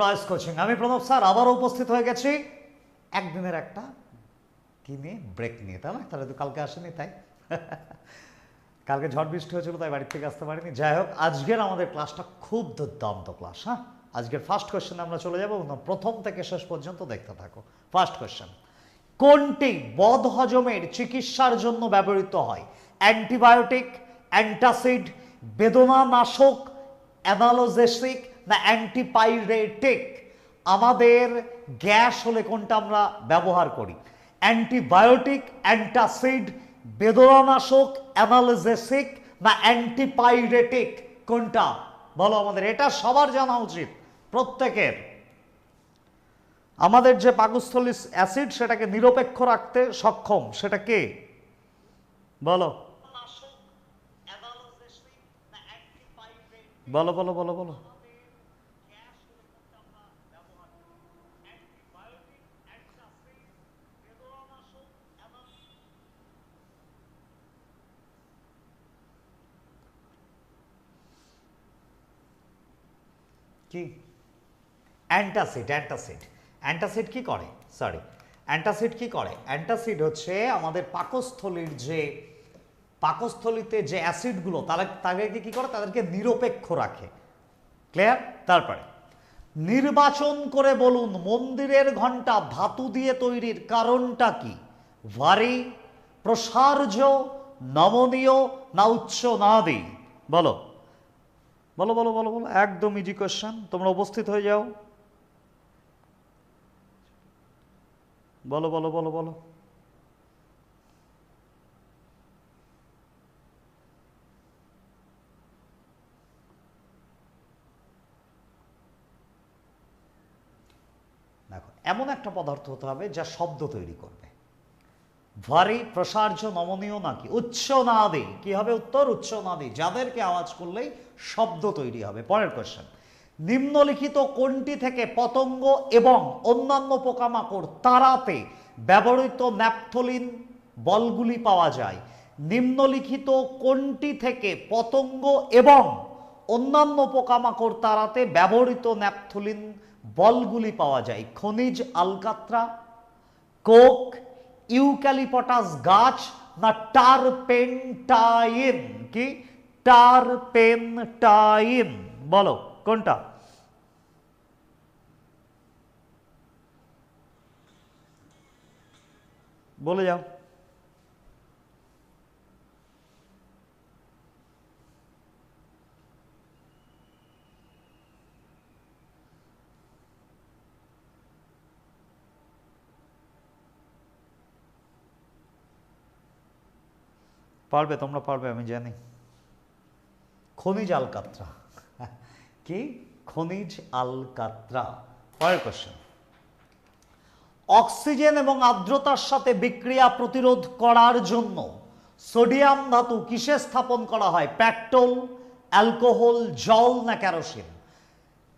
ক্রয়েস coaching, আমি Pranab sir আবারও উপস্থিত হয়ে গেছি একদিনের একটা কি নিয়ে, ব্রেক নিয়ে, তাই না? তাহলে তো কালকে আসেনি, তাই কালকে ঝড় বৃষ্টি হয়েছিল, তাই বাড়ির থেকে আসতে পারিনি। যাই হোক, আজকের আমাদের ক্লাসটা খুব দুর্দান্ত ক্লাস। হ্যাঁ, আজকের ফার্স্ট কোয়েশ্চেনে আমরা চলে যাবো, প্রথম থেকে শেষ পর্যন্ত দেখতে থাকো। ফার্স্ট কোয়েশ্চেন, কোনটি বদ হজমের চিকিৎসার জন্য ব্যবহৃত হয়? অ্যান্টিবায়োটিক, অ্যান্টাসিড, বেদনানাশক, অ্যানালোজেসিক না অ্যান্টিপাইরেটিক? আমাদের গ্যাস হলে কোনটা আমরা ব্যবহার করি? অ্যান্টিবায়োটিক, অ্যান্টাসিড, বেদনানাশক, অ্যানালোজেসিক না অ্যান্টিপাইরেটিক? কোনটা বলো আমাদের, এটা সবার জানা উচিত প্রত্যেকের। আমাদের যে পাকস্থলী অ্যাসিড সেটাকে নিরপেক্ষ রাখতে সক্ষম, সেটা কে বলো? বলো বলো বলো বলো। কি? অ্যান্টাসিড। অ্যান্টাসিড অ্যান্টাসিড কি করে? সরি, অ্যান্টাসিড কি করে? অ্যান্টাসিড হচ্ছে আমাদের পাকস্থলীতে যে অ্যাসিডগুলো তাদেরকে কি করে? তাদেরকে নিরপেক্ষ রাখে। ক্লিয়ার? তারপরে নির্বাচন করে বলুন, মন্দিরের ঘণ্টা ধাতু দিয়ে তৈরির কারণটা কি? ভারী, প্রসার্য, নমনীয় না উচ্চনাদী? বলো বলো বলো বলো বলো, একদম ইজি কোয়েশ্চেন, তোমরা উপস্থিত হয়ে যাও। বলো বলো বলো বলো। দেখো, এমন একটা পদার্থ হতে হবে যা শব্দ তৈরি করবে। ভারী, প্রসার্য, নমনীয় নাকি উচ্চনাদী? কি হবে উত্তর? উচ্চনাদী, যাদেরকে আওয়াজ করলেই শব্দ তৈরি হবে। পরের কোশ্চেন, নিম্নলিখিত কোনটি থেকে পতঙ্গ এবং অন্যান্য পোকামাকড় তাড়াতে ব্যবহৃত ন্যাপথলিন বলগুলি পাওয়া যায়? নিম্নলিখিত কোনটি থেকে পতঙ্গ এবং অন্যান্য পোকামাকড় তাড়াতে ব্যবহৃত ন্যাপথলিন বলগুলি পাওয়া যায়? খনিজ আলকাত্রা, কোক, ইউক্যালিপটাস গাছ না টারপেন্টাইন? কি? টারপেন্টাইন, বলো কোনটা? বলে যাও। পারবে, তোমরা পারবে, আমি জানি। খনিজ আলকাত্রা। কি? খনিজ আলকাত্রা। পরের কোশ্চেন, অক্সিজেন এবং আর্দ্রতার সাথে বিক্রিয়া প্রতিরোধ করার জন্য সোডিয়াম ধাতু কিসে স্থাপন করা হয়? পেট্রোল, অ্যালকোহল, জল না কেরোসিন?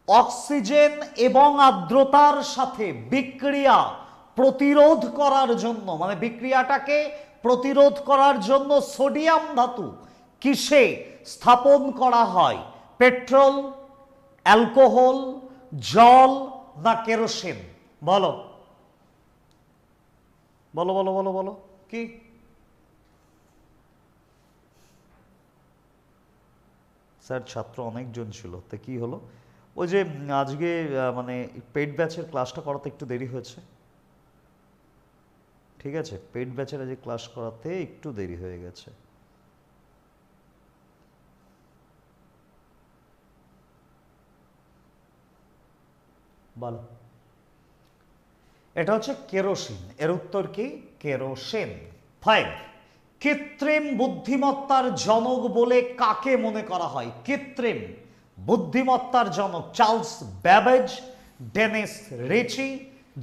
অক্সিজেন এবং আর্দ্রতার সাথে বিক্রিয়া প্রতিরোধ করার জন্য, মানে বিক্রিয়াটাকে প্রতিরোধ করার জন্য সোডিয়াম ধাতু কিসে স্থাপন করা হয়? পেট্রোল, অ্যালকোহল, জল না কেরোসিন? বলো বলো বলো বলো বলো। কি? স্যার ছাত্র অনেকজন ছিল, তো কি হলো? ওই যে আজকে মানে পেইড ব্যাচের ক্লাসটা করাতে একটু দেরি হয়েছে, ঠিক আছে? পেইড ব্যাচের আজকে ক্লাস করাতে একটু দেরি হয়ে গেছে। বলো। এটা হচ্ছে কেরোসিন। এর উত্তর কি? কেরোসিন। 5, কৃত্রিম বুদ্ধিমত্তার জনক বলে কাকে মনে করা হয়? কৃত্রিম বুদ্ধিমত্তার জনক Charles Babbage, Dennis Ritchie,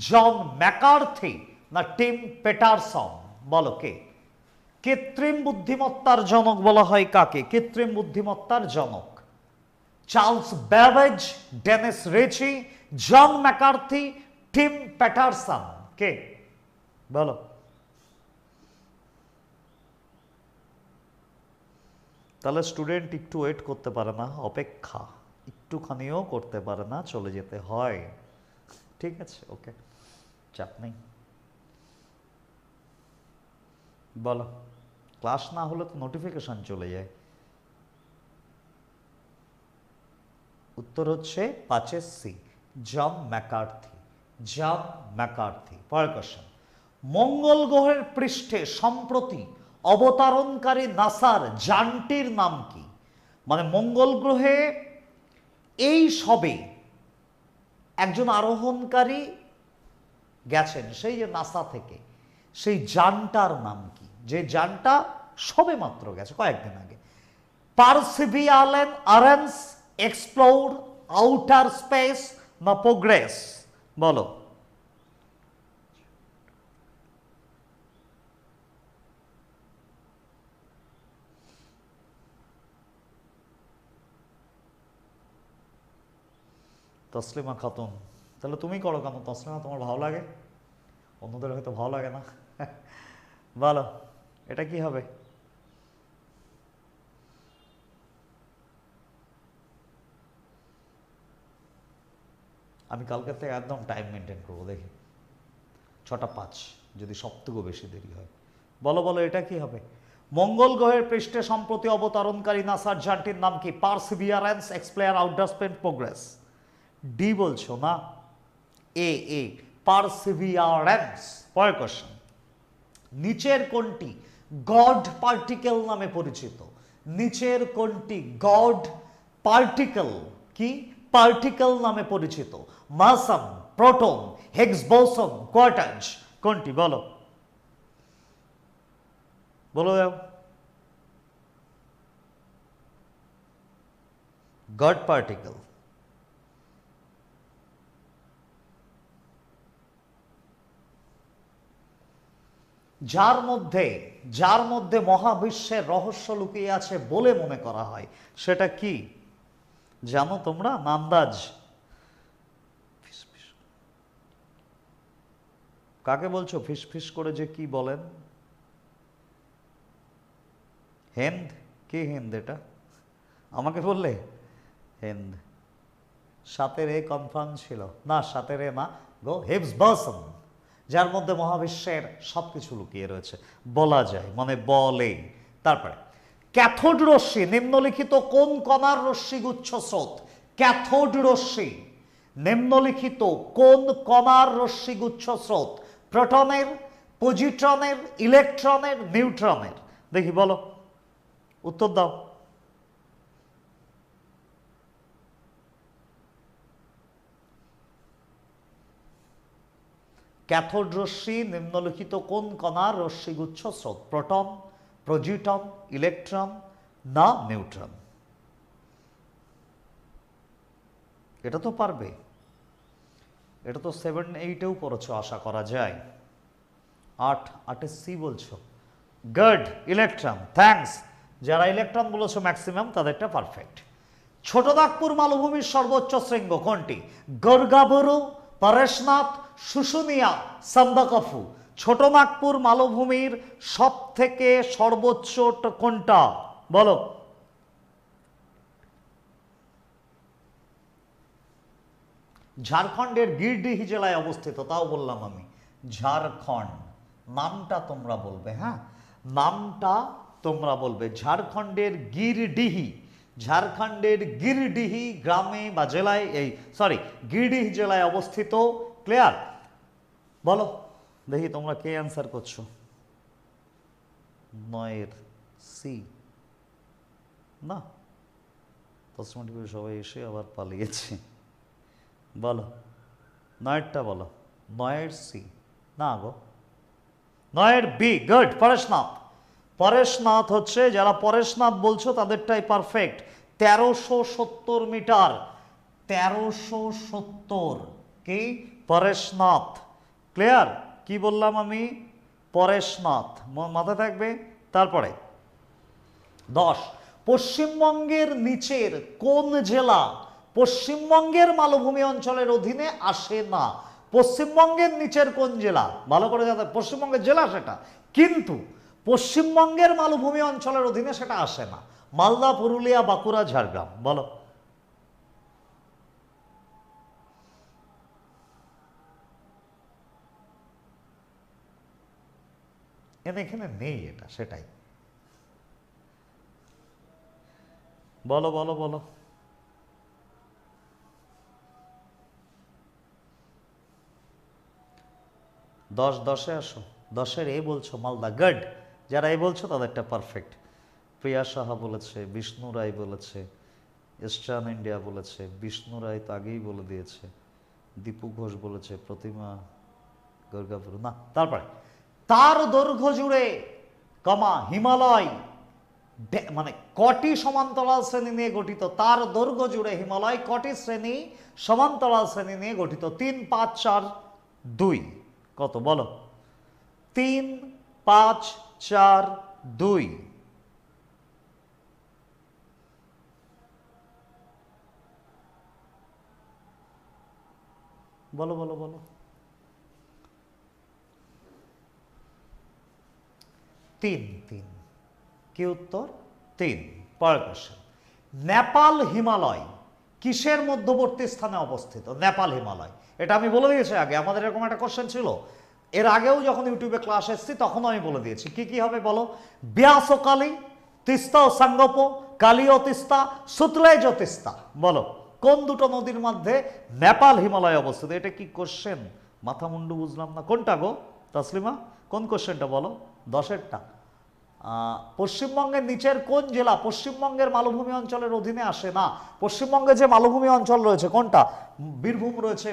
John McCarthy না টিম পেটারসন? বলো কে? কৃত্রিম বুদ্ধিমত্তার জনক বলা হয় কাকে? কৃত্রিম বুদ্ধিমত্তার জনক Charles Babbage, Dennis Ritchie, John McCarthy, Tim Paterson? কে? বলো। তাহলে স্টুডেন্ট একটু ওয়েট করতে পারে না? অপেক্ষা একটুখানিও করতে পারে না, চলে যেতে হয়। ঠিক আছে, ওকে, চাপ নেই। বলো, ক্লাস না হলে তো নোটিফিকেশন চলে যায়। উত্তর হচ্ছে 5 C, John McCarthy. John McCarthy. পরের কোশ্চেন, মঙ্গল গ্রহের পৃষ্ঠে সম্প্রতি অবতরণকারী নাসার যানটির নাম কি? মানে মঙ্গল গ্রহে এই সবে একজন আরোহণকারী গেছেন, সেই যে নাসা থেকে, সেই যানটার নাম কি? যে যানটা সবে মাত্র গেছে কয়েকদিন আগে। পারসিভিয়ারেন্স, এক্সপ্লোর, আউটার স্পেস না প্রোগ্রেস? বলো। তসলিমা খাতুন, তাহলে তুমি করো কেন? তসলিমা, তোমার ভালো লাগে, অন্যদের হয়তো ভালো লাগে না। বলো, এটা কি হবে? আমি কালকের থেকে একদম টাইম মেনটেন করবো, দেখি 6টা 5, যদি সবথেকে বেশি দেরি হয়। বলো বলো, এটা কি হবে? মঙ্গল গ্রহের পৃষ্ঠে সম্প্রতি অবতরণকারী নাসার যানটির নাম কি? Perseverance, explore, outer space, progress? D বলছো না, এ এ পারসিভিয়ারেন্স। পরের কোশ্চেন, নিচের কোনটি গড পার্টিকেল নামে পরিচিত? নিচের কোনটি গড পার্টিকেল, কি পার্টিকেল নামে পরিচিত? মাসাম, প্রোটন, হিগস বোসন, কোয়ার্টাজ? কোনটি? বলো বলো দাও। God particle. যার মধ্যে মহাবিশ্বের রহস্য লুকিয়ে আছে বলে মনে করা হয়, সেটা কি জানো তোমরা? নান্দাজ। কাকে বলছো ফিস ফিস করে যে কি বলেন? হেন্দ? কে হেন্দ? এটা আমাকে বললে? হেন্দ। 7 কনফার্ম ছিল না, 7 না গো, হিগস বোসন, যার মধ্যে মহাবিশ্বের সবকিছু লুকিয়ে রয়েছে বলা যায়, মানে বলে। তারপরে, ক্যাথোড রশ্মি নিম্নলিখিত কোন কণার রশ্মিগুচ্ছ স্রোত? ক্যাথোড রশ্মি নিম্নলিখিত কোন কণার রশ্মিগুচ্ছ স্রোত? প্রোটনের, পজিট্রনের, ইলেকট্রনের, নিউট্রনের? দেখি বলো, উত্তর দাও। ক্যাথোড রশ্মি নিম্নলিখিত কোন কণার রশ্মিগুচ্ছ স্রোত? প্রোটন, পজিট্রন, ইলেকট্রন না নিউট্রন? এটা তো পারবে, এটা তো 7-8-এও পড়েছো আশা করা যায়। 8 সি বলছো। Good, electron. থ্যাঙ্কস, যারা ইলেকট্রন বলেছো ম্যাক্সিমাম তাদেরটা পারফেক্ট। ছোটনাগপুর মালভূমির সর্বোচ্চ শৃঙ্গ কোনটি? গর্গাবরু, পরেশনাথ, শুশুনিয়া, সান্দাকফু? ছোটনাগপুর মালভূমির সব থেকে সর্বোচ্চ কোনটা? বলো। ঝাড়খণ্ডের গিরডিহি জেলায় অবস্থিত, তাও বললাম আমি, ঝাড়খণ্ড। নামটা তোমরা বলবে, হ্যাঁ, নামটা তোমরা বলবে। ঝাড়খণ্ডের গিরডিহি, ঝাড়খণ্ডের গিরডিহি গ্রামে বা জেলায়, গিরডিহি জেলায় অবস্থিত। ক্লিয়ার? বলো দেখি তোমরা কে অ্যান্সার করছো। 9 সি না, সবাই এসে আবার পালিয়েছে। বলো 9টা বলো। 9 সি না গো, 9 বি। গুড, পরেশনাথ। পরেশনাথ হচ্ছে, যারা পরেশনাথ বলছো তাদেরটাই পারফেক্ট। 1370 মিটার, 1370 কি? পরেশনাথ। ক্লিয়ার? কি বললাম আমি? পরেশনাথ, মাথায় থাকবে। তারপরে 10, পশ্চিমবঙ্গের নিচের কোন জেলা পশ্চিমবঙ্গের মালভূমি অঞ্চলের অধীনে আসে না? পশ্চিমবঙ্গের নিচের কোন জেলা? ভালো করে জানতে, পশ্চিমবঙ্গের জেলা সেটা, কিন্তু পশ্চিমবঙ্গের মালভূমি অঞ্চলের অধীনে সেটা আসে না। মালদা, পুরুলিয়া, বাঁকুড়া, ঝাড়গ্রাম? বলো। কিন্তু এখানে নেই এটা, সেটাই। বলো বলো বলো। 10-10-এ আসো। 10-এর এ বলছো মালদা, গুড। যারা এ বলছো তাদেরটা পারফেক্ট। প্রিয়া সাহা বলেছে, বিষ্ণু রায় বলেছে, ইস্টার্ন ইন্ডিয়া বলেছে, বিষ্ণু রায় তো আগেই বলে দিয়েছে, দীপু ঘোষ বলেছে, প্রতিমা দুর্গাপুর না। তারপরে তার দৈর্ঘ্য জুড়ে কমা হিমালয় মানে কটি সমান্তরাল শ্রেণী নিয়ে গঠিত? তার দৈর্ঘ্য জুড়ে হিমালয় কটি শ্রেণী সমান্তরাল শ্রেণী নিয়ে গঠিত? 3, 5, 4, 2 কত বলো? 3, 5, 4, 2। বলো বলো বলো। 3, 3। কি উত্তর? 3। পরের কোশ্চেন, নেপাল হিমালয় কিসের মধ্যবর্তী স্থানে অবস্থিত? নেপাল হিমালয়, এটা আমি বলে দিয়েছি আগে, আমাদের এরকম একটা কোশ্চেন ছিল এর আগেও যখন ইউটিউবে ক্লাস এসেছি তখনও আমি বলে দিয়েছি। কি কি হবে বলো? ব্যাস ও কালী, তিস্তা ও সাঙ্গপ, কালী ও তিস্তা, সুতলেজ ও তিস্তা। বলো কোন দুটো নদীর মধ্যে নেপাল হিমালয় অবস্থিত? এটা কি কোশ্চেন? মাথা মুন্ডু বুঝলাম না। কোনটা গো তাসলিমা, কোন কোশ্চেনটা বলো? 10-এরটা। পশ্চিমবঙ্গের নিচের কোন জেলা পশ্চিমবঙ্গের মালভূমি অঞ্চলের অধীনে আসে না? পশ্চিমবঙ্গে যে মালভূমি অঞ্চল রয়েছে কোনটা? বীরভূম রয়েছে,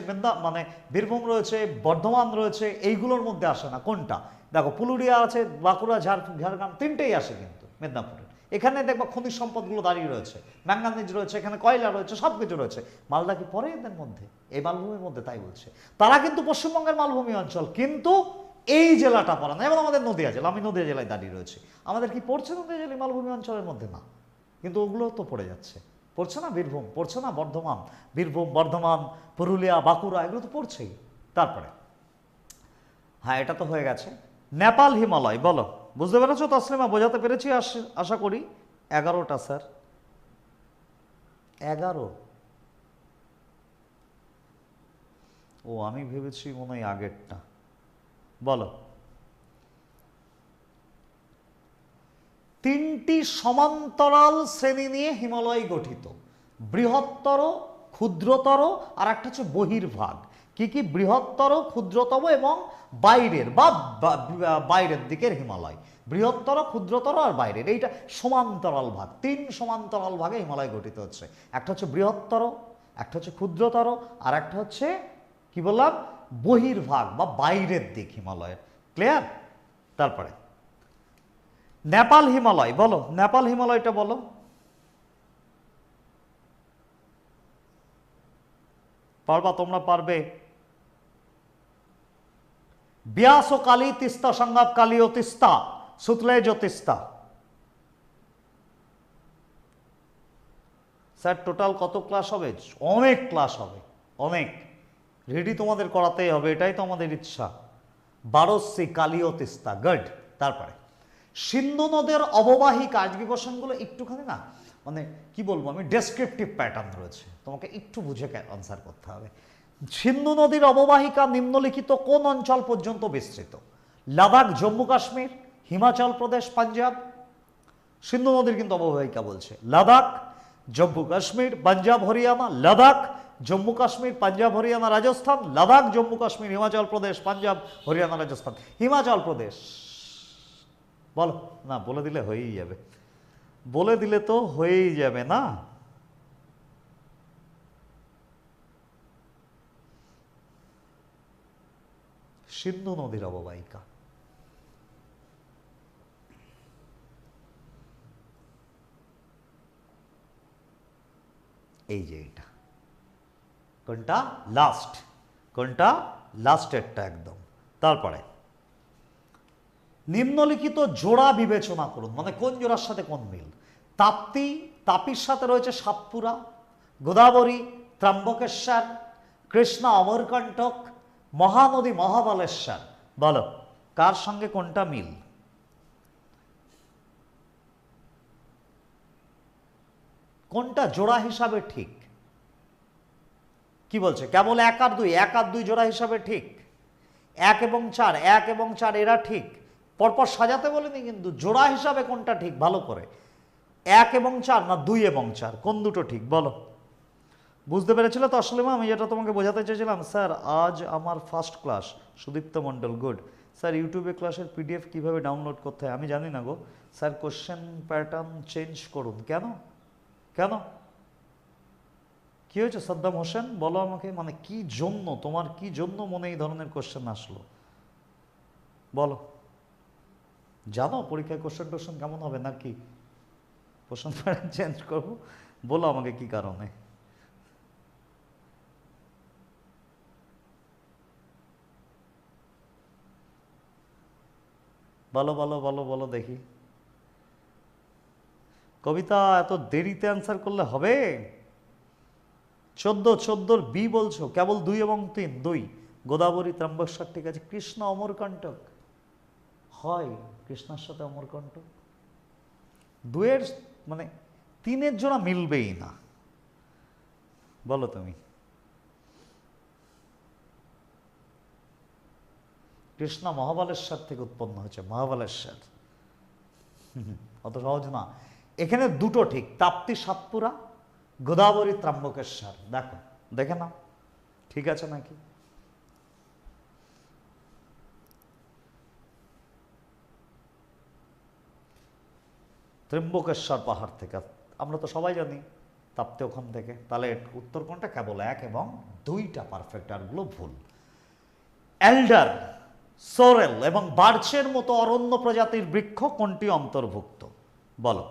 বীরভূম রয়েছে, বর্ধমান রয়েছে, এইগুলোর মধ্যে আসে না। কোনটা? দেখো পুরুলিয়া আছে, বাঁকুড়া, ঝাড়গ্রাম, তিনটেই আসে কিন্তু মেদিনীপুরের। এখানে দেখবা খনিজ সম্পদগুলো দাঁড়িয়ে রয়েছে, ম্যাঙ্গানিজ রয়েছে, এখানে কয়লা রয়েছে, সব কিছু রয়েছে। মালদা কি পরে এদের মধ্যে, এই মালভূমির মধ্যে? তাই বলছে তারা কিন্তু পশ্চিমবঙ্গের মালভূমি অঞ্চল, কিন্তু এই জেলাটা পড়ে না। এবং আমাদের নদিয়া জেলা, আমি নদিয়া জেলায় দাঁড়িয়ে রয়েছি, আমাদের কি পড়ছে নদিয়া জেলা মালভূমি অঞ্চলের মধ্যে? না, কিন্তু ওগুলো তো পড়ে যাচ্ছে। পড়ছে না বীরভূম, পড়ছে না বর্ধমান, বীরভূম, বর্ধমান, পুরুলিয়া, বাঁকুড়া, এগুলো তো পড়ছেই। তারপরে হ্যাঁ, এটা তো হয়ে গেছে। নেপাল হিমালয় বলো, বুঝতে পেরেছো তসলিমা? বোঝাতে পেরেছি আশা করি। 11টা স্যার, 11। ও আমি ভেবেছি মনে হয় আগেরটা। বলো। 3টি সমান্তরাল শ্রেণী নিয়ে হিমালয় গঠিত। বৃহত্তর, ক্ষুদ্রতর, আর একটা হচ্ছে বহির্ভাগ। কি কি? বৃহত্তর, ক্ষুদ্রতম এবং বাইরের বা বাইরের দিকের হিমালয়। বৃহত্তর, ক্ষুদ্রতর আর বাইরের, এইটা সমান্তরাল ভাগ। 3 সমান্তরাল ভাগে হিমালয় গঠিত হচ্ছে। একটা হচ্ছে বৃহত্তর, একটা হচ্ছে ক্ষুদ্রতর, আর একটা হচ্ছে কি বললাম? বহির্ভাগ বা বাইরের দিক হিমালয়ের। ক্লিয়ার? তারপরে নেপাল হিমালয় বলো, নেপাল হিমালয়টা বলো। পারবা তোমরা? পারবে। ব্যাস ও কালী, তিস্তা সংগম, কালী ও তিস্তা, সুতলেজ ও তিস্তা। স্যার টোটাল কত ক্লাস হবে? অনেক ক্লাস হবে, অনেক। রেডি তোমাদের করাতেই হবে, এটাই তো আমাদের ইচ্ছা। 12C, কালী ও তিস্তা, গুড। তারপরে সিন্ধু নদের অববাহিকা, আজকে কোশ্চেনগুলো একটুখানি না মানে কি বলবো আমি, ডেসক্রিপটিভ প্যাটার্ন রয়েছে, তোমাকে একটু বুঝে আনসার করতে হবে। সিন্ধু নদীর অববাহিকা নিম্নলিখিত কোন অঞ্চল পর্যন্ত বিস্তৃত? লাদাখ, জম্মু কাশ্মীর, হিমাচল প্রদেশ, পাঞ্জাব। সিন্ধু নদীর কিন্তু অববাহিকা বলছে। লাদাখ, জম্মু কাশ্মীর, পাঞ্জাব, হরিয়ানা। লাদাখ, জম্মু কাশ্মীর, পাঞ্জাব, হরিয়ানা, রাজস্থান। লাদাখ, জম্মু কাশ্মীর, হিমাচল প্রদেশ, পাঞ্জাব, হরিয়ানা, রাজস্থান। হিমাচল প্রদেশ বলো না, বলে দিলে হয়েই যাবে, বলে দিলে তো হয়েই যাবে না। সিন্ধু নদীর অববাহিকা। এই যে এটা কোনটা? লাস্ট। কোনটা? লাস্টেরটা একদম। তারপরে নিম্নলিখিত জোড়া বিবেচনা করুন, মানে কোন জোড়ার সাথে কোন মিল? তাপ্তি, তাপির সাথে রয়েছে সাতপুরা। গোদাবরী, ত্রম্বকেশ্বর। কৃষ্ণা, অমরকণ্টক। মহানদী, মহাবালেশ্বর। বলো কার সঙ্গে কোনটা মিল? কোনটা জোড়া হিসাবে ঠিক? কি বলছে? কেবল 1 আর 2, 1 আর 2 জোড়া হিসাবে ঠিক। 1 এবং 4, 1 এবং 4 এরা ঠিক। পরপর সাজাতে বলিনি, কিন্তু জোড়া হিসাবে কোনটা ঠিক ভালো করে, 1 এবং 4 না 2 এবং 4, কোন দুটো ঠিক বলো? বুঝতে পেরেছিল তো অসলিমা? আমি যেটা তোমাকে বোঝাতে চেয়েছিলাম, স্যার আজ আমার ফার্স্ট ক্লাস। সুদীপ্ত মণ্ডল, গুড। স্যার ইউটিউবে ক্লাসের পিডিএফ কিভাবে ডাউনলোড করতে হয়? আমি জানি না গো স্যার। কোশ্চেন প্যাটার্ন চেঞ্জ করুন। কেন কেন কি হয়েছে সাদ্দাম হোসেন, বলো আমাকে, মানে কি জন্য, তোমার কি জন্য মনে এই ধরনের কোশ্চেন আসলো বলো? জানো পরীক্ষায় কোশ্চেন টোশ্চেন কেমন হবে নাকি? কোশ্চেন প্যাটার্ন চেঞ্জ করবো? বলো আমাকে কি কারণে। বলো বলো বলো বলো দেখি। কবিতা এত দেরিতে অ্যান্সার করলে হবে? 14 বি বলছো, কেবল 2 এবং 3। 2 গোদাবরী ত্রম্বকেশ্বর, ঠিক আছে। কৃষ্ণ অমরকণ্টক হয়, কৃষ্ণার সাথে অমরকণ্টক 2-এর মানে 3-এর জোড়া মিলবেই না, বলো তুমি। কৃষ্ণ মহাবালেশ্বর থেকে উৎপন্ন হয়েছে, মহাবালেশ্বর। অত সহজ না। এখানে দুটো ঠিক, তাপ্তি সাতপুরা, গোদাবরী ত্রম্বকেশ্বর। দেখো, দেখে নাও ঠিক আছে নাকি। ত্রম্বকেশ্বর পাহাড় থেকে, আমরা তো সবাই জানি তাপ্তি ওখান থেকে। তাহলে উত্তর কোনটা? কেবল 1 এবং 2টা পারফেক্ট, আরগুলো ভুল। এল্ডার, সোরেল এবং বার্চের মতো অরণ্য প্রজাতির বৃক্ষ কোনটি অন্তর্ভুক্ত বলো?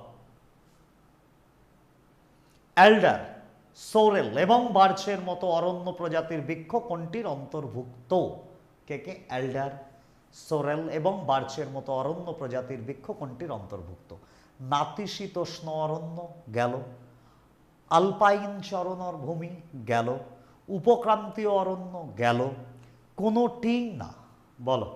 এল্ডার, সোরেল এবং বার্চের মতো অরণ্য প্রজাতির বৃক্ষ কোনটির অন্তর্ভুক্ত? কে কে? এল্ডার, সোরেল এবং বার্চের মতো অরণ্য প্রজাতির বৃক্ষ কোনটির অন্তর্ভুক্ত? নাতিশীতোষ্ণ অরণ্য গেল, আলপাইন চরণর ভূমি গেল, উপক্রান্তীয় অরণ্য গেল, কোনোটি না, বলো।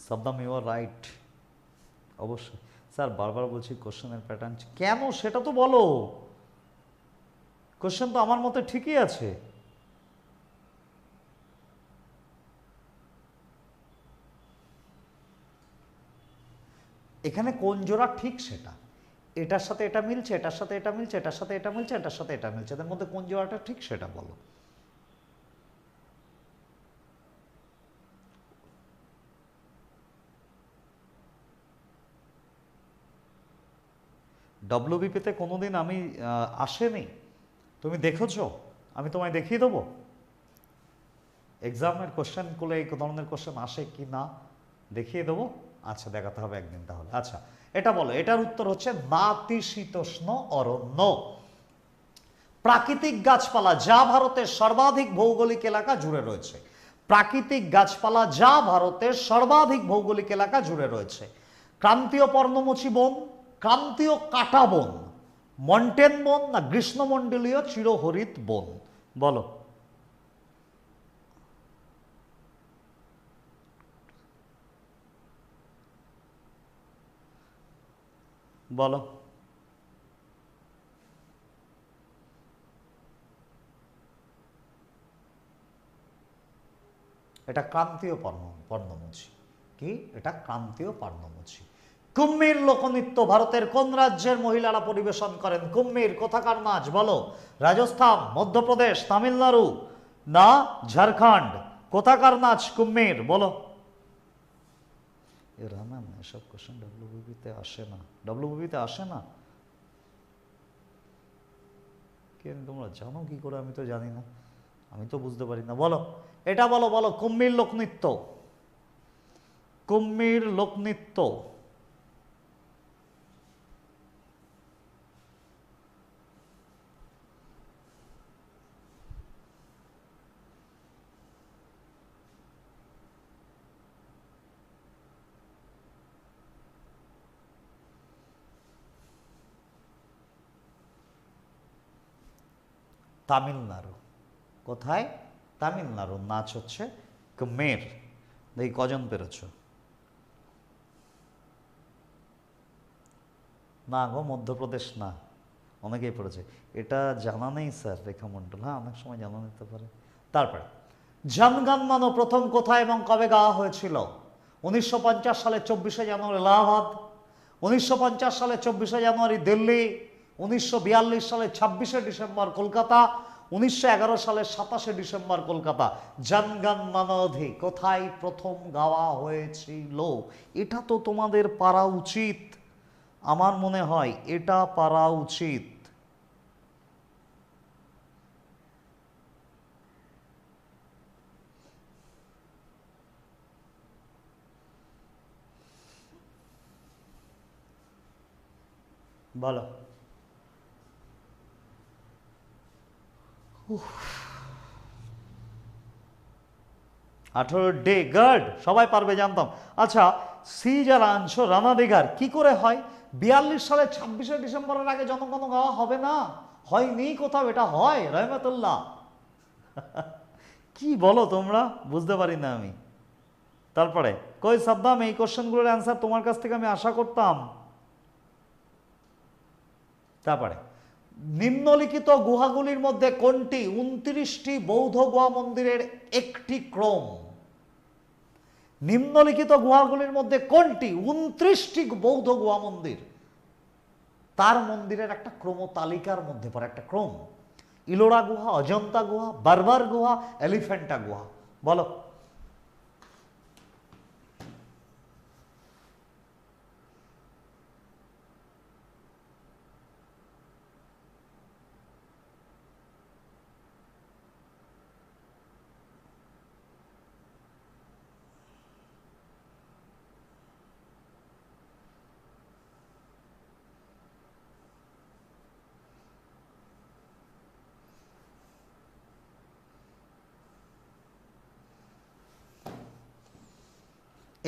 সাদ্দাম, ইউ আর রাইট, অবশ্যই। স্যার বারবার বলছি কোশ্চেনের প্যাটার্ন কেন, সেটা তো বলো। কোশ্চেন তো আমার মতে ঠিকই আছে। এখানে কোন জোড়া ঠিক সেটা, এটার সাথে এটা মিলছে, এটার সাথে এটা মিলছে, এটার সাথে এটা মিলছে, এটার সাথে এটা মিলছে, এদের মধ্যে কোন জোড়াটা ঠিক সেটা বলো। ডব্লিউবিপিতে কোনোদিন আমি আসেনি, তুমি দেখেছো? আমি তোমায় দেখিয়ে দেবো এক্সামের কোশ্চেন করলে এই ধরনের কোশ্চেন আসে কি না, দেখিয়ে দেবো। আচ্ছা, দেখাতে হবে একদিন তাহলে। আচ্ছা, এটা বলো, এটার উত্তর হচ্ছে নাতিশীতোষ্ণ অরণ্য। প্রাকৃতিক গাছপালা যা ভারতের সর্বাধিক ভৌগোলিক এলাকা জুড়ে রয়েছে, প্রাকৃতিক গাছপালা যা ভারতের সর্বাধিক ভৌগোলিক এলাকা জুড়ে রয়েছে। ক্রান্তীয় পর্ণমোচী বন, ক্রান্তীয় কাটা বন, মন্টেন বন না গ্রীষ্মমণ্ডলীয় চিরহরিত বন, বলো। বলো। এটা ক্রান্তীয় পর্ণমোচী। কি এটা? ক্রান্তীয় পর্ণমোচী। কুম্মির লোকনৃত্য ভারতের কোন রাজ্যের মহিলারা পরিবেশন করেন? কুম্মির কোথাকার নাচ বলো? রাজস্থান, মধ্যপ্রদেশ, তামিলনাড়ু না ঝাড়খণ্ড? কোথাকার নাচ কুম্মির বলো? এ রামান, এসব কোশ্চেন ডব্লিউবিপিতে আসে না, ডব্লিউবিপিতে আসে না। কেন তোমরা জানো কি করে? আমি তো জানি না, আমি তো বুঝতে পারি না। বলো এটা, বলো বলো। কুম্মির লোকনৃত্য, কুম্মির লোকনৃত্য। তামিলনাড়ু। কোথায়? তামিলনাড়ু। নাচ হচ্ছে কুমের। দেখি কজন পেরেছ? না গো, মধ্যপ্রদেশ না। অনেকেই পড়েছে। এটা জানা নেই স্যার, রেখা মণ্ডল। হ্যাঁ, অনেক সময় জানা নিতে পারে। তারপরে জনগণ মন প্রথম কোথায় এবং কবে গাওয়া হয়েছিল? 1950 সালে 24শে জানুয়ারি এলাহাবাদ, 1950 সালে 24শে জানুয়ারি দিল্লি, 1942 সালে 26শে ডিসেম্বর কলকাতা, 1911 সালে 27শে ডিসেম্বর কলকাতা। জনগণ মন অধি কোথায় প্রথম গাওয়া হয়েছিল? এটা তো তোমাদের পারা উচিত, আমার মনে হয় এটা পারা উচিত। বলো। 18 ডে গার্ড, সবাই পারবে জানতাম। আচ্ছা, সি যারা আনছো রানাদিঘার কি করে হয়? 42 সালে 26শে ডিসেম্বরের আগে জনগণ গাওয়া হবে না? হয়নি কোথাও, এটা হয় রহমতুল্লাহ। কি বলো তোমরা, বুঝতে পারি না আমি। তারপরে কই সাদ্দাম, এই কোশ্চেনগুলোর অ্যান্সার তোমার কাছ থেকে আমি আশা করতাম। তারপরে নিম্নলিখিত গুহাগুলির মধ্যে কোনটি 29টি বৌদ্ধ গুহা মন্দিরের একটি ক্রম? নিম্নলিখিত গুহাগুলির মধ্যে কোনটি 29টি বৌদ্ধ গুহা মন্দির তার মন্দিরের একটা ক্রম তালিকার মধ্যে পড়ে, একটা ক্রম? ইলোরা গুহা, অজন্তা গুহা, বারবার গুহা, এলিফ্যান্টা গুহা। বলো।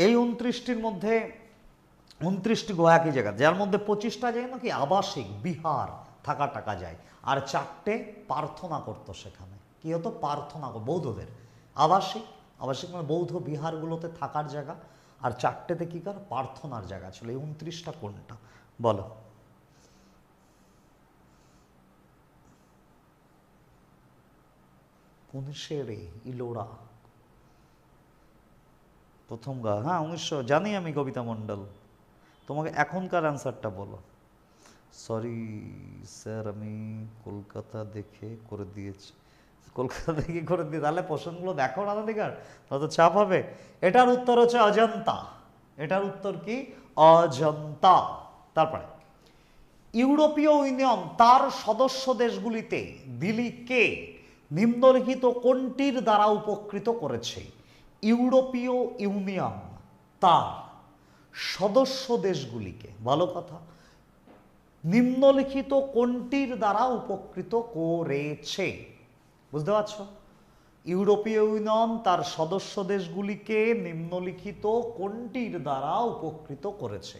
এই 29টির মধ্যে 29টি গুহা একই জায়গা, যার মধ্যে 25টা যায় নাকি আবাসিক বিহার, থাকা টাকা যায়, আর 4টে প্রার্থনা করতো সেখানে। কি হতো? প্রার্থনা বৌদ্ধদের। আবাসিক, আবাসিক মানে বৌদ্ধ বিহারগুলোতে থাকার জায়গা, আর 4টেতে কি কর? প্রার্থনার জায়গা ছিল। এই 29টা কোনটা? বলো। পুনশেরে ইলোরা প্রথম গা। হ্যাঁ, 1900 জানি আমি, কবিতা মণ্ডল। তোমাকে এখনকার অ্যান্সারটা বলো। সরি স্যার, আমি কলকাতা দেখে করে দিয়েছি। কলকাতা দেখে করে দিয়ে তাহলে প্রশ্নগুলো দেখো না দিকার, তত চাপ হবে। এটার উত্তর হচ্ছে অজন্তা। এটার উত্তর কি? অজন্তা। তারপরে ইউরোপীয় ইউনিয়ন তার সদস্য দেশগুলিতে দিল্লিকে নিম্নলিখিত কোনটির দ্বারা উপকৃত করেছে? ইউরোপীয় ইউনিয়ন তার সদস্য দেশগুলিকে, ভালো কথা, নিম্নলিখিত কোনটির দ্বারা উপকৃত করেছে? বুঝতে পারছো? ইউরোপীয় ইউনিয়ন তার সদস্য দেশগুলিকে নিম্নলিখিত কোনটির দ্বারা উপকৃত করেছে?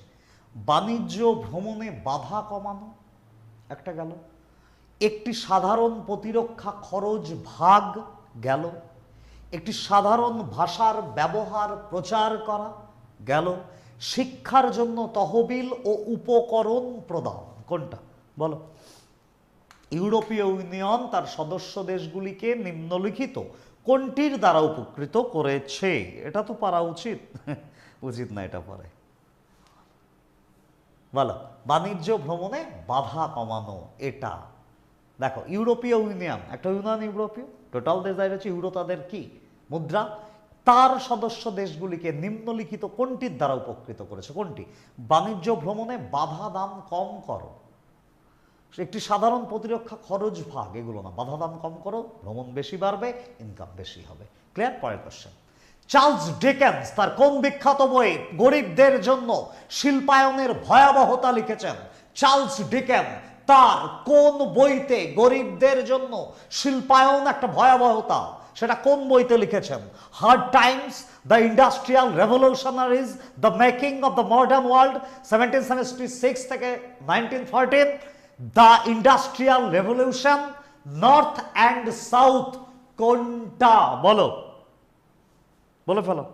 বাণিজ্য ভ্রমণে বাধা কমানো একটা গেল, একটি সাধারণ প্রতিরক্ষা খরচ ভাগ গেল, একটি সাধারণ ভাষার ব্যবহার প্রচার করা গেল, শিক্ষার জন্য তহবিল ও উপকরণ প্রদান। কোনটা? বলো। ইউরোপীয় ইউনিয়ন তার সদস্য দেশগুলিকে নিম্নলিখিত কোনটির দ্বারা উপকৃত করেছে? এটা তো পারা উচিত। উচিত না, এটা পরে বলো। বাণিজ্য ভ্রমণে বাধা কমানো, এটা দেখো। ইউরোপীয় ইউনিয়ন একটা ইউনিয়ন, ইউরোপীয় টোটাল দেশ দাঁড়িয়ে হচ্ছে ইউরো, তাদের কি মুদ্রা, তার সদস্য দেশগুলিকে নিম্নলিখিত কোনটির দ্বারা উপকৃত করেছে? কোনটি? বাণিজ্য ভ্রমণে বাধা দাম কম করো, একটি সাধারণ প্রতিরক্ষা খরচ ভাগ, এগুলো না। বাধা দাম কম করো, ভ্রমণ বেশি বাড়বে, ইনকাম বেশি হবে। ক্লিয়ার? পরের কোশ্চেন। চার্লস ডিকেন্স তার কোন বিখ্যাত বইয়ে গরিবদের জন্য শিল্পায়নের ভয়াবহতা লিখেছেন? চার্লস ডিকেন্স তার কোন বইতে গরিবদের জন্য শিল্পায়ন একটা ভয়াবহতা, সেটা কোন বইতে লিখেছেন? Hard Times, the industrial revolutionaries, the making of the modern world 1776 থেকে 1914, the industrial revolution, north and south কোনটা? বলো, বলে ফেলো,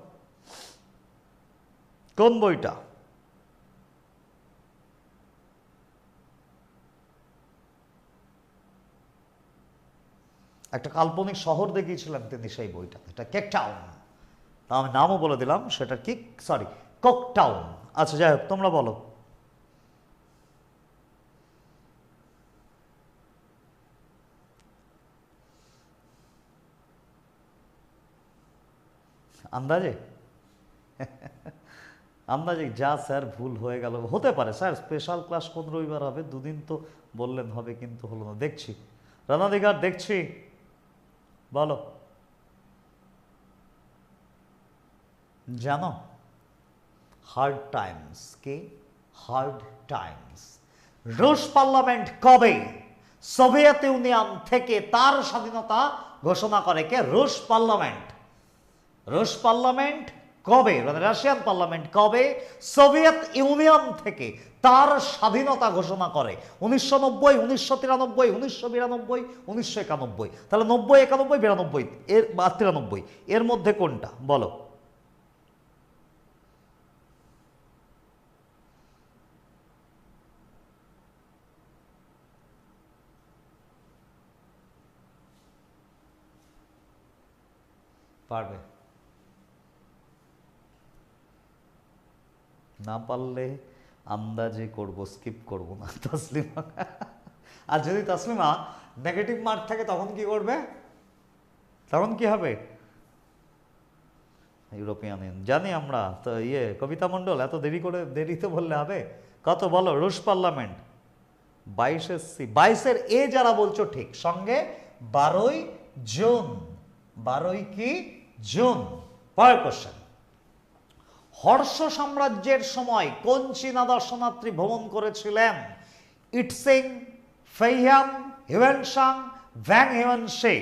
কোন বইটা? একটা কাল্পনিক শহর দেখিয়েছিলেন তিনি সেই বইটা, এটা কেপ টাউন। তা আমি নামও বলে দিলাম, সেটা কি, সরি, কক টাউন। আচ্ছা যাই হোক, তোমরা বলো। আন্দাজে আন্দাজে যা স্যার, ভুল হয়ে গেল, হতে পারে স্যার। স্পেশাল ক্লাস কোন রবিবার হবে? দুদিন তো বললেন হবে, কিন্তু হলো না। দেখছি রানাদিঘাট, দেখছি, বলো। জানো হার্ড টাইমস কে? Hard times. রুশ পার্লামেন্ট কবে সোভিয়েত ইউনিয়ন থেকে তার স্বাধীনতা ঘোষণা করে? কে? রুশ পার্লামেন্ট। রুশ পার্লামেন্ট কবে, মানে রাশিয়ান পার্লামেন্ট কবে সোভিয়েত ইউনিয়ন থেকে তার স্বাধীনতা ঘোষণা করে? 1990, 1993, 1992, 1991। তাহলে 90, 91, 92 এর বা 93, এর মধ্যে কোনটা বলো? পারবে না? পারলে আন্দাজে করব, স্কিপ করব না। তাসলিমা, আর যদি তাসলিমা নেগেটিভ মার্ক থাকে তখন কি করবে? তখন কি হবে? ইউরোপিয়ান ইউনিয়ন জানি আমরা তো। কবিতা মণ্ডল, এত দেরিতে বললে হবে? কত বলো? রুশ পার্লামেন্ট 22 22 এ যারা বলছো ঠিক, সঙ্গে 12 জুন। 12 কি জুন? পরের কোশ্চেন। হর্ষ সাম্রাজ্যের সময় কোন চীনা দর্শনার্থী ভ্রমণ করেছিলেন? I-Tsing, ফেইয়াম, Hiuen Tsang, ভ্যাং হিউয়েনশে।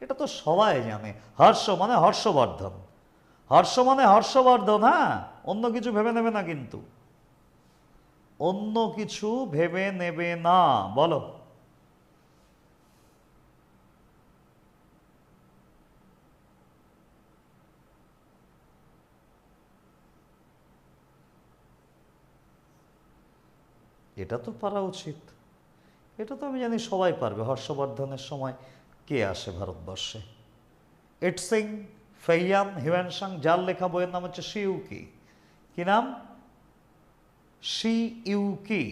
এটা তো সবাই জানে। হর্ষ মানে হর্ষবর্ধন, হর্ষ মানে হর্ষবর্ধন। হ্যাঁ, অন্য কিছু ভেবে নেবে না কিন্তু, অন্য কিছু ভেবে নেবে না। বলো। এটা তো পারা উচিত, এটা তো আমি জানি সবাই পারবে। হর্ষবর্ধনের সময় কে আসে ভারতবর্ষে? ইটসিং, ফেইয়াম, হিউয়েনসাং, যার লেখা বইয়ের নাম হচ্ছে শিউকি। কি নাম? শিউকি।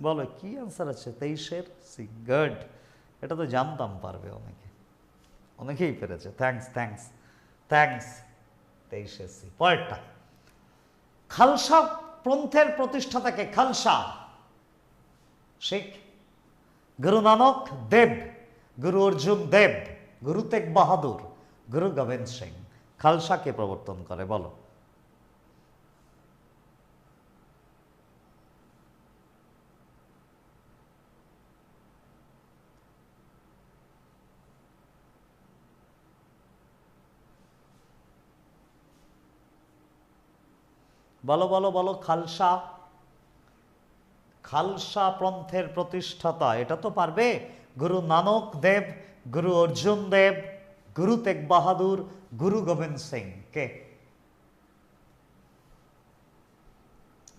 বলো কি আনসার আছে? 23-এর সি। গুড, এটা তো জানতাম পারবে অনেকে, অনেকেই পেরেছে। Thanks, thanks, thanks. 23-এর সি। পরেরটা। খালসা পন্থের প্রতিষ্ঠাতাকে? খালসা শিখ, গুরু নানক দেব, গুরু অর্জুন দেব, গুরু তেগ বাহাদুর, গুরু গোবিন্দ সিং। খালসাকে প্রবর্তন করে? বলো। বলো বলো বলো। খালসা, খালসা পন্থের প্রতিষ্ঠাতা, এটা তো পারবে। গুরু নানক দেব, গুরু অর্জুন দেব, গুরু তেগ বাহাদুর, গুরু গোবিন্দ সিং। কে?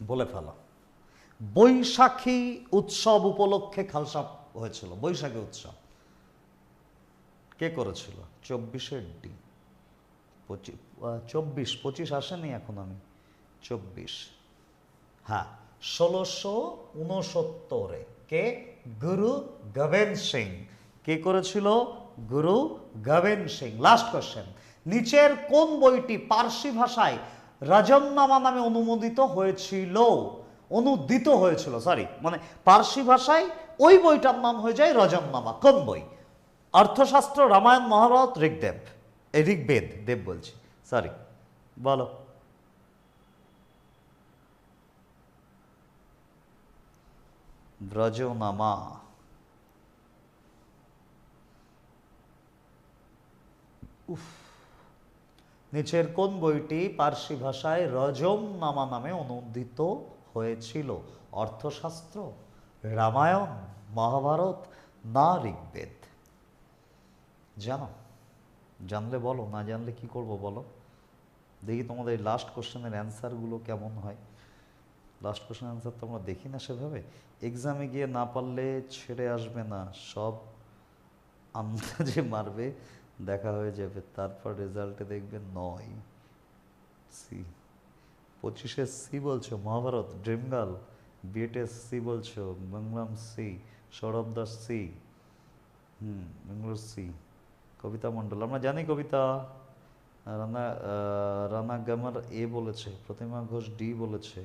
বলে ফেলো। বৈশাখী উৎসব উপলক্ষে খালসা হয়েছিল। বৈশাখী উৎসব কে করেছিল? 24-এর ডি। 24, 25 আসেনি এখন। আমি 24, হ্যাঁ, 1669-এ। কে? গুরু গোবিন্দ সিং। কে করেছিল? গুরু গোবিন্দ সিং। Last question. নিচের কোন বইটি পার্সি ভাষায় রাজমনামা নামে অনুমোদিত হয়েছিল? অনুদিত হয়েছিল, সরি, মানে পার্সি ভাষায় ওই বইটার নাম হয়ে যায় রজমনামা। কোন বই? অর্থশাস্ত্র, রামায়ণ, মহাভারত, ঋগ্বেদ। ঋগ্বেদ, দেব বলছি, সরি। বলো। ব্রজনামা। উফ। নিচের কোন বইটি পার্সি ভাষায় রজমনামা নামে অনুদিত হয়েছিল? অর্থশাস্ত্র, রামায়ণ, মহাভারত না ঋগ্বেদ? জানো? জানলে বলো, না জানলে কি করব বলো? দেখি তোমাদের এই লাস্ট কোশ্চেনের অ্যান্সারগুলো কেমন হয়। লাস্ট কোশ্চেনের অ্যান্সার তো আমরা দেখি না সেভাবে। এক্সামে গিয়ে না পারলে ছেড়ে আসবে না, সব আন্দাজে মারবে, দেখা হয়ে যাবে, তারপর রেজাল্টে দেখবে 9 সি। 25-এ সি বলছো, Mahabharat, dream girl, BTS C বলছো, বাংলাম C, Sourav Das C, Bangalore C, Kabita Mondal, আমরা জানি কবিতা। রানা রানা গামার এ বলেছে, প্রতিমা ঘোষ ডি বলেছে,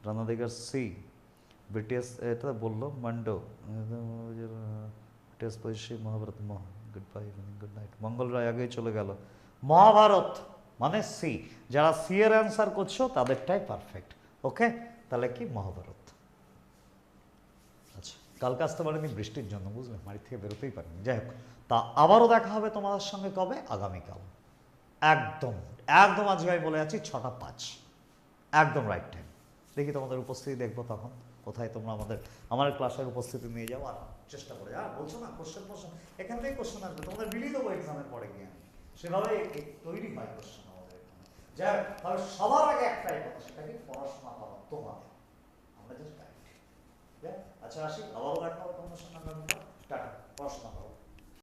রানা দিগার সি, বিটিএস এটা বললো মান্ডো, বিটিএস পয়সী, Mahabharat good bye, good night, Mangal Roy আগেই চলে গেল। মহাভারত মানে সি। যারা সি এর অ্যান্সার করছো তাদেরটাই পারফেক্ট। ওকে, তাহলে কি মহাভারত। আচ্ছা, কালকে আসতে পারিনি বৃষ্টির জন্য, বুঝলে, বাড়ি থেকে বেরোতেই পারিনি। যাই হোক, তা আবারও দেখা হবে তোমাদের সঙ্গে কবে? আগামীকাল। একদম একদম আজকে আমি বলে আছি 6টা 5, একদম রাইট টাইম। দেখি তোমাদের উপস্থিতি দেখবো তখন, কোথায় তোমরা আমার ক্লাসের উপস্থিতি নিয়ে যাও। আর চেষ্টা করে, আর বলছো না কোশ্চেন এখান থেকে কোশ্চেন আসবে, তোমাদের মিলিয়ে দেবো এক্সামের পরে গিয়ে। আমি সেভাবে তৈরি হয় কোশ্চেন আমাদের এখানে। যাই হোক, তাহলে সবার আগে একটাই কথা, সেটা কি পড়াশোনা করো তোমাদের, আমরা জাস্ট গাইড। আচ্ছা আসি, আবারও দেখা হবে তোমার সঙ্গে আগামীকাল। টাটা, পড়াশোনা করো।